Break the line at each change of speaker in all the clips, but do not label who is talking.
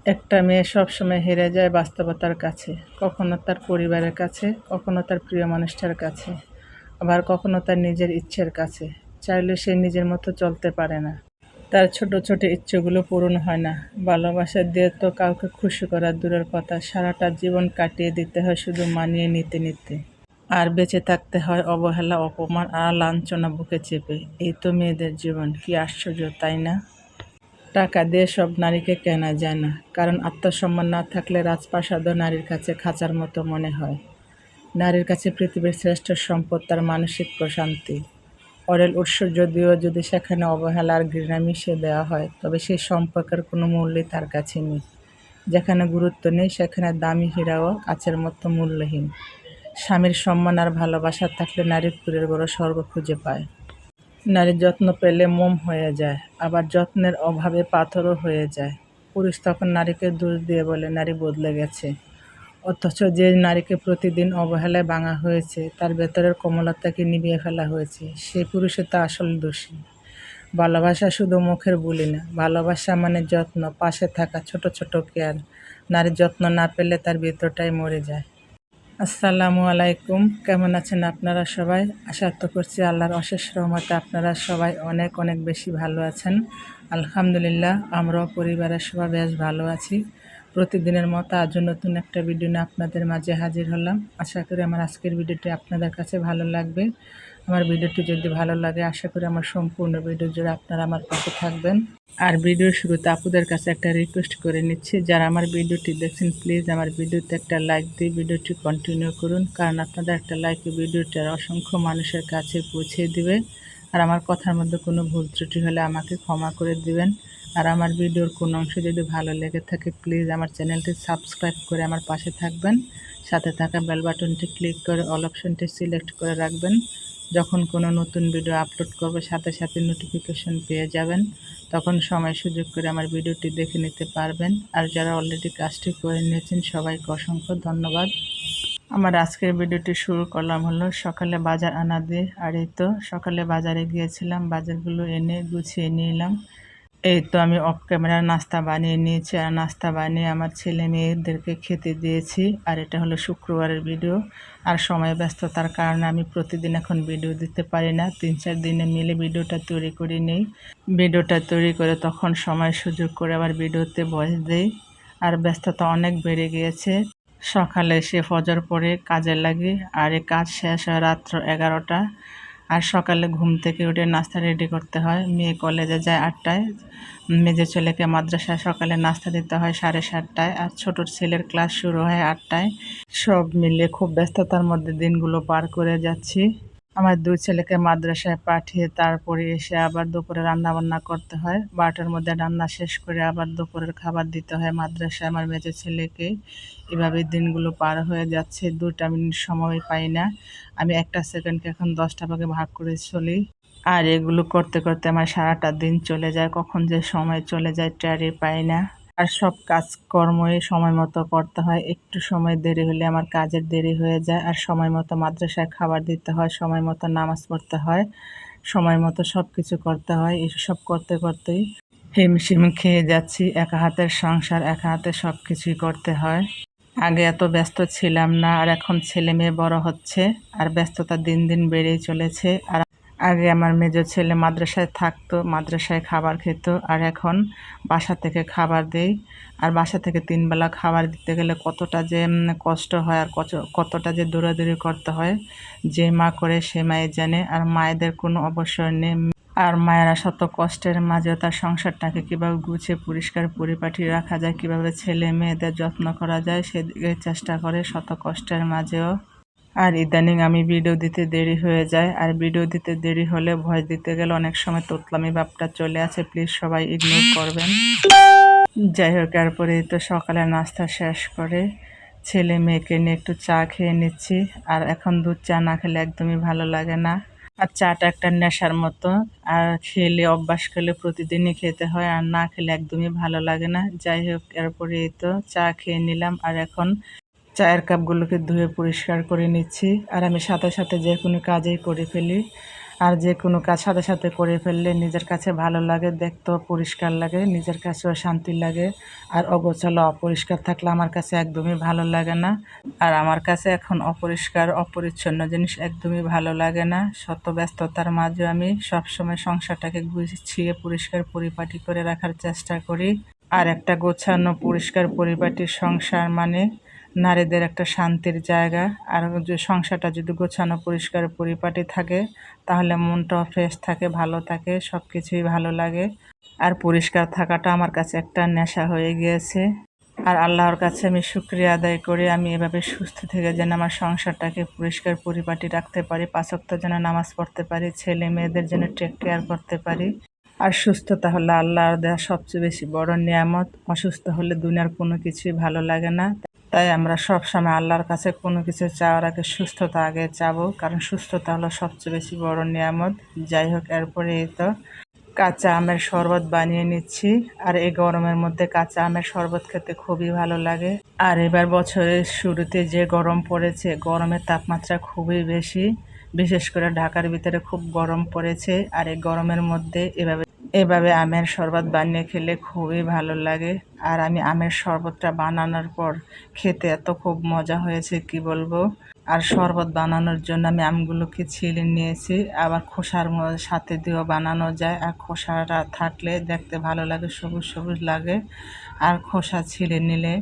একটা মেয়ে সবসময় হেরে যায় বাস্তবতার কাছে, কখনো তার পরিবারের কাছে, কখনো তার প্রিয় মানুষটার কাছে, আবার কখনো তার নিজের ইচ্ছের কাছে। চাইলে সে নিজের মতো চলতে পারে না। তার ছোট ছোট ইচ্ছেগুলো পূরণ হয় না। ভালোবাসা দিয়ে তো কাউকে খুশি করা দূরের কথা, সারাটা জীবন কাটিয়ে দিতে হয় শুধু মানিয়ে নিতে নিতে। আর বেঁচে থাকতে হয় অবহেলা, অপমান আর লাঞ্ছনা বুকে চেপে। এই তো মেয়েদের জীবন, কি আশ্চর্য তাই না? টাকা দিয়ে সব নারীকে কেনা যায় না, কারণ আত্মসম্মান না থাকলে রাজপ্রাসাদও নারীর কাছে খাঁচার মতো মনে হয়। নারীর কাছে পৃথিবীর শ্রেষ্ঠ সম্পদ তার মানসিক প্রশান্তি। অরেল উৎস যদি সেখানে অবহেলা আর ঘৃণা মিশিয়ে দেওয়া হয়, তবে সেই সম্পর্কের কোনো মূল্যই তার কাছে নেই। যেখানে গুরুত্ব নেই সেখানে দামি হীরাও কাচের মতো মূল্যহীন। স্বামীর সম্মান আর ভালোবাসা থাকলে নারী পীরের বড় স্বর্গ খুঁজে পায়। নারীর যত্ন পেলে মোম হয়ে যায়, আবার যত্নের অভাবে পাথরও হয়ে যায়। পুরুষ তখন নারীকে দোষ দিয়ে বলে নারী বদলে গেছে। অথচ যে নারীকে প্রতিদিন অবহেলায় ভাঙা হয়েছে, তার ভেতরের কোমলতাকে নিভিয়ে ফেলা হয়েছে, সেই পুরুষই তো আসল দোষী। ভালোবাসা শুধু মুখের বুলি না, ভালোবাসা মানে যত্ন, পাশে থাকা, ছোট ছোট কেয়ার। নারীর যত্ন না পেলে তার ভিতরটাই মরে যায়। আসসালামু আলাইকুম, কেমন আছেন আপনারা সবাই? আশা তো করছি আল্লাহর অশেষ রহমতে আপনারা সবাই অনেক অনেক বেশি ভালো আছেন। আলহামদুলিল্লাহ, আমরাও পরিবারের সবাই বেশ ভালো আছি। প্রতিদিনের মতো আজও নতুন একটা ভিডিও নিয়ে আপনাদের মাঝে হাজির হলাম। আশা করি আমার আজকের ভিডিওটি আপনাদের কাছে ভালো লাগবে। আমার ভিডিওটি যদি ভালো লাগে, আশা করি আমার সম্পূর্ণ ভিডিও জুড়ে আপনারা আমার পাশে থাকবেন। আর ভিডিওর শুরুতে আপুদের কাছে একটা রিকোয়েস্ট করে নিচ্ছি, যারা আমার ভিডিওটি দেখছেন প্লিজ আমার ভিডিওতে একটা লাইক দিয়ে ভিডিওটি কন্টিনিউ করুন, কারণ আপনাদের একটা লাইকে ভিডিওটি আর অসংখ্য মানুষের কাছে পৌঁছে দিবে। আর আমার কথার মধ্যে কোনো ভুল ত্রুটি হলে আমাকে ক্ষমা করে দিবেন। আর আমার ভিডিওর কোনো অংশ যদি ভালো লেগে থাকে প্লিজ আমার চ্যানেলটি সাবস্ক্রাইব করে আমার পাশে থাকবেন। সাথে থাকা বেল বাটনটি ক্লিক করে অল অপশনটি সিলেক্ট করে রাখবেন। যখন কোনো নতুন ভিডিও আপলোড করব সাথে সাথে নোটিফিকেশন পেয়ে যাবেন। তখন সময় সুযোগ করে আমার ভিডিওটি দেখে নিতে পারবেন। আর যারা অলরেডি কাজটি করে নিয়েছেন সবাইকে অসংখ্য ধন্যবাদ। আমার আজকের ভিডিওটি শুরু করলাম হলো সকালে বাজার আনা দিয়ে। আর এই তো সকালে বাজারে গিয়েছিলাম, বাজারগুলো এনে গুছিয়ে নিলাম। এই তো আমি অফ ক্যামেরা নাস্তা বানিয়ে নিয়েছি, আর নাস্তা বানিয়ে আমার ছেলে মেয়েদেরকে খেতে দিয়েছি। আর এটা হলো শুক্রবারের ভিডিও। আর সময় ব্যস্ততার কারণে আমি প্রতিদিন এখন ভিডিও দিতে পারি না, 3-4 দিনে মিলে ভিডিওটা তৈরি করে নেই। ভিডিওটা তৈরি করে তখন সময় সুযোগ করে আবার ভিডিওতে ভয়েস দেই। আর ব্যস্ততা অনেক বেড়ে গিয়েছে। সকালে এসে ফজর পরে কাজে লাগি, আর এই কাজ শেষ হয় রাত্র 11টা। আর সকালে ঘুম থেকে উঠে নাস্তা রেডি করতে হয়। মেয়ে কলেজে যায় 8টায়, মেজো ছেলেকে মাদ্রাসায় সকালে নাস্তা দিতে হয় 7:30টায়, আর ছোট ছেলের ক্লাস শুরু হয় 8টায়। সব মিলে খুব ব্যস্ততার মধ্যে দিনগুলো পার করে যাচ্ছি। আমার 2 ছেলেকে মাদ্রাসায় পাঠিয়ে তারপরে এসে আবার দুপুরে রান্নাবান্না করতে হয়। 12টার মধ্যে রান্না শেষ করে আবার দুপুরের খাবার দিতে হয় মাদ্রাসায় আমার মেজো ছেলেকে। এভাবে দিনগুলো পার হয়ে যাচ্ছে, 2টা মিনিট সময় পাই না। আমি একটা সেকেন্ডকে এখন 10টা ভাগে ভাগ করে চলি। আর এগুলো করতে করতে আমার সারাটা দিন চলে যায়, কখন যে সময় চলে যায় টেরই পাই না। আর সব কাজকর্মই সময় মতো করতে হয়, একটু সময় দেরি হলে আমার কাজের দেরি হয়ে যায়। আর সময় মতো মাদ্রাসায় খাবার দিতে হয়, সময় মতো নামাজ পড়তে হয়, সময় মতো সব কিছু করতে হয়। এসব করতে করতেই হিমশিম খেয়ে যাচ্ছি। একা হাতের সংসার, একা হাতে সব কিছুই করতে হয়। আগে এত ব্যস্ত ছিলাম না, আর এখন ছেলে মেয়ে বড় হচ্ছে আর ব্যস্ততা দিন দিন বেড়েই চলেছে। আর আগে আমার মেজো ছেলে মাদ্রাসায় থাকতো, মাদ্রাসায় খাবার খেত, আর এখন বাসা থেকে খাবার দেই। আর বাসা থেকে 3 বেলা খাবার দিতে গেলে কতটা যে কষ্ট হয়, আর কতটা যে দৌড়াদৌড়ি করতে হয়, যে মা করে সে মাই জানে। আর মায়েদের কোনো অবসর নেই। আর মায়েরা শত কষ্টের মাঝেও তার সংসারটাকে কীভাবে গুছিয়ে পরিষ্কার পরিপাটি রাখা যায়, কীভাবে ছেলে মেয়েদের যত্ন করা যায় সেদিকে চেষ্টা করে শত কষ্টের মাঝেও। আর ইদানিং আমি ভিডিও দিতে দেরি হয়ে যায়, আর ভিডিও দিতে দেরি হলে ভয়েস দিতে গেলে অনেক সময় তোতলামি ভাবটা চলে আসে, প্লিজ সবাই ইগনোর করবেন। যাই হোক, এরপরে তো সকালে নাস্তা শেষ করে ছেলে মেয়েকে নিয়ে একটু চা খেয়ে নিচ্ছি। আর এখন দুধ চা না খেলে একদমই ভালো লাগে না। আর চাটা একটা নেশার মতো, আর খেলে অভ্যাস করলে প্রতিদিনই খেতে হয়, আর না খেলে একদমই ভালো লাগে না। যাই হোক, এরপরে এই তো চা খেয়ে নিলাম, আর এখন চায়ের কাপগুলোকে ধুয়ে পরিষ্কার করে নিচ্ছি। আর আমি সাথে সাথে যে কোনো কাজেই করে ফেলি। আর যে কোনো কাজ সাথে সাথে করে ফেললে নিজের কাছে ভালো লাগে, দেখতেও পরিষ্কার লাগে, নিজের কাছেও শান্তি লাগে। আর অগোছালো অপরিষ্কার থাকলে আমার কাছে একদমই ভালো লাগে না। আর আমার কাছে এখন অপরিষ্কার অপরিচ্ছন্ন জিনিস একদমই ভালো লাগে না। শত ব্যস্ততার মাঝে আমি সবসময় সংসারটাকে গুছিয়ে পরিষ্কার পরিপাটি করে রাখার চেষ্টা করি। আর একটা গোছানো পরিষ্কার পরিপাটি সংসার মানে নারীদের একটা শান্তির জায়গা। আর যে সংসারটা যদি গোছানো পরিষ্কার পরিপাটি থাকে তাহলে মনটাও ফ্রেশ থাকে, ভালো থাকে, সব কিছুই ভালো লাগে। আর পরিষ্কার থাকাটা আমার কাছে একটা নেশা হয়ে গিয়েছে। আর আল্লাহর কাছে আমি শুকরিয়া আদায় করি আমি এভাবে সুস্থ থেকে যেন আমার সংসারটাকে পরিষ্কার পরিপাটি রাখতে পারি, ৫ ওয়াক্ত যেন নামাজ পড়তে পারি, ছেলে মেয়েদের যেন টেক কেয়ার করতে পারি। আর সুস্থতা হলো আল্লাহর দেওয়া সবচেয়ে বেশি বড় নিয়ামত। অসুস্থ হলে দুনিয়ার কোনো কিছুই ভালো লাগে না। তাই আমরা সবসময় আল্লাহর কাছে কোনো কিছু চাওয়ার আগে সুস্থতা আগে চাবো, কারণ সুস্থতা হলো সবচেয়ে বেশি বড় নিয়ামত। যাই হোক, এরপরে এই তো কাঁচা আমের শরবত বানিয়ে নিচ্ছি। আর এই গরমের মধ্যে কাঁচা আমের শরবত খেতে খুবই ভালো লাগে। আর এবার বছরের শুরুতে যে গরম পড়েছে, গরমের তাপমাত্রা খুবই বেশি, বিশেষ করে ঢাকার ভিতরে খুব গরম পড়েছে। আর এই গরমের মধ্যে এভাবে আমের শরবত বানিয়ে খেলে খুবই ভালো লাগে। আর আমি আমের শরবতটা বানানোর পর খেতে এত খুব মজা হয়েছে কি বলবো। আর শরবত বানানোর জন্য আমি আমগুলোকে ছিলে নিয়েছি, আবার খোসার সাথে দিয়েও বানানো যায়। আর খোসাটা থাকলে দেখতে ভালো লাগে, সবুজ সবুজ লাগে। আর খোসা ছিলে নিলে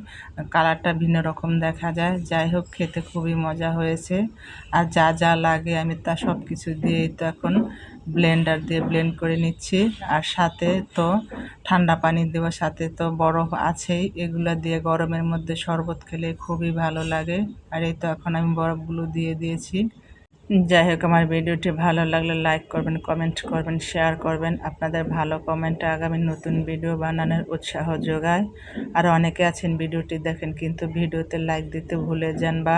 কালারটা ভিন্ন রকম দেখা যায়। যাই হোক, খেতে খুবই মজা হয়েছে। আর যা যা লাগে আমি তা সব কিছু দিয়েই তো এখন ব্লেন্ডার দিয়ে ব্লেন্ড করে নিচ্ছি। আর সাথে তো ঠান্ডা পানি দেওয়ার সাথে তো বরফ আছেই, এগুলো দিয়ে গরমের মধ্যে শরবত খেলে খুবই ভালো লাগে। আর এই তো এখন আমি বরফগুলো দিয়ে দিয়েছি। যাই হোক, আমার ভিডিওটি ভালো লাগলে লাইক করবেন, কমেন্ট করবেন, শেয়ার করবেন। আপনাদের ভালো কমেন্টে আগামী নতুন ভিডিও বানানোর উৎসাহ যোগায়। আর অনেকে আছেন ভিডিওটি দেখেন কিন্তু ভিডিওতে লাইক দিতে ভুলে যান, বা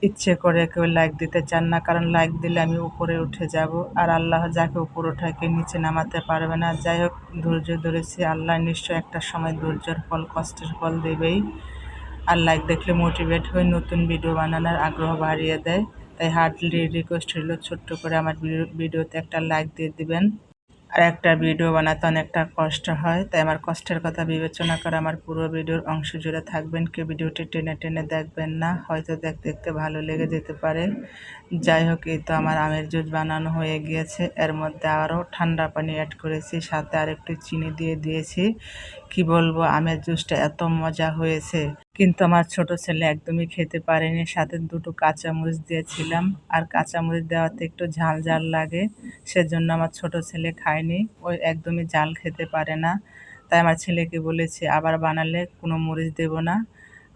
ইচ্ছে করে কেউ লাইক দিতে চান না, কারণ লাইক দিলে আমি উপরে উঠে যাব। আর আল্লাহ যাকে উপর ওঠায় নিচে নামাতে পারবে না। যাই হোক, ধৈর্য ধরেছি, আল্লাহ নিশ্চয় একটা সময় ধৈর্যের ফল, কষ্টের ফল দেবেই। আর লাইক দেখলে মোটিভেট হয়ে নতুন ভিডিও বানানোর আগ্রহ বাড়িয়ে দেয়। তাই হার্ডলি রিকোয়েস্ট হলো ছোট্ট করে আমার ভিডিওতে একটা লাইক দিয়ে দিবেন। আর একটা ভিডিও বানাতে অনেকটা কষ্ট হয়, তাই আমার কষ্টের কথা বিবেচনা করে আমার পুরো ভিডিওর অংশ জুড়ে থাকবেন। কেউ ভিডিওটি টেনে টেনে দেখবেন না, হয়তো দেখতে দেখতে ভালো লেগে যেতে পারে। যাই হোক, এই তো আমার আমের জুস বানানো হয়ে গিয়েছে। এর মধ্যে আরও ঠান্ডা পানি অ্যাড করেছি, সাথে আর একটু চিনি দিয়ে দিয়েছি। কি বলবো, আমের জুসটা এত মজা হয়েছে। কিন্তু আমার ছোট ছেলে একদমই খেতে পারেনি, সাথে দুটো কাঁচামরিচ দিয়েছিলাম। আর কাঁচামরিচ দেওয়াতে একটু ঝাল ঝাল লাগে, সেজন্য আমার ছোট ছেলে খায়নি। ওই একদমই ঝাল খেতে পারে না। তাই আমার ছেলেকে বলেছি আবার বানালে কোনো মরিচ দেব না,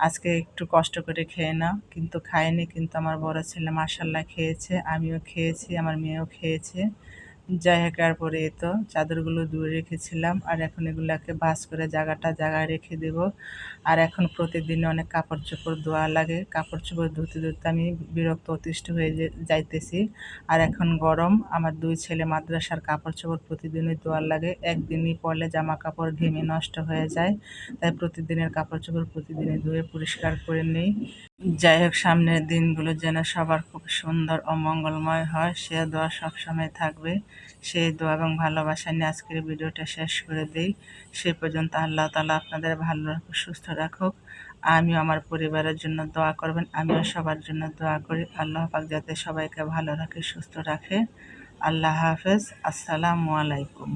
আজকে একটু কষ্ট করে খেয়ে নাও। কিন্তু খায়নি। কিন্তু আমার বড় ছেলে মাশাআল্লাহ খেয়েছে, আমিও খেয়েছি, আমার মেয়েও খেয়েছে। যাই হোক, এরপরে এই তো চাদরগুলো ধুয়ে রেখেছিলাম। আর এখন এগুলাকে ভাঁজ করে জায়গায় রেখে দেব। আর এখন প্রতিদিন অনেক কাপড় চোপড় ধোয়া লাগে, কাপড় চোপড় ধুতে ধুতে আমি বিরক্ত অতিষ্ঠ হয়ে যাইতেছি। আর এখন গরম, আমার 2 ছেলে মাদ্রাসার কাপড় চোপড় প্রতিদিনই ধোয়া লাগে, একদিনই পরলে জামা কাপড় ঘেমে নষ্ট হয়ে যায়। তাই প্রতিদিনের কাপড় চোপড় প্রতিদিনই ধুয়ে পরিষ্কার করে নিই। যাই হোক, সামনের দিনগুলো যেন সবার খুব সুন্দর ও মঙ্গলময় হয়, সে দোয়া সবসময় থাকবে। সেই দোয়া এবং ভালোবাসা নিয়ে আজকের ভিডিওটা শেষ করে দিই। সে পর্যন্ত আল্লাহ তাআলা আপনাদের ভালো রাখুক, সুস্থ রাখুক। আমিও আমার পরিবারের জন্য দোয়া করবেন, আমিও সবার জন্য দোয়া করি। আল্লাহ পাক যাতে সবাইকে ভালো রাখে, সুস্থ রাখে। আল্লাহ হাফেজ। আসসালামু আলাইকুম।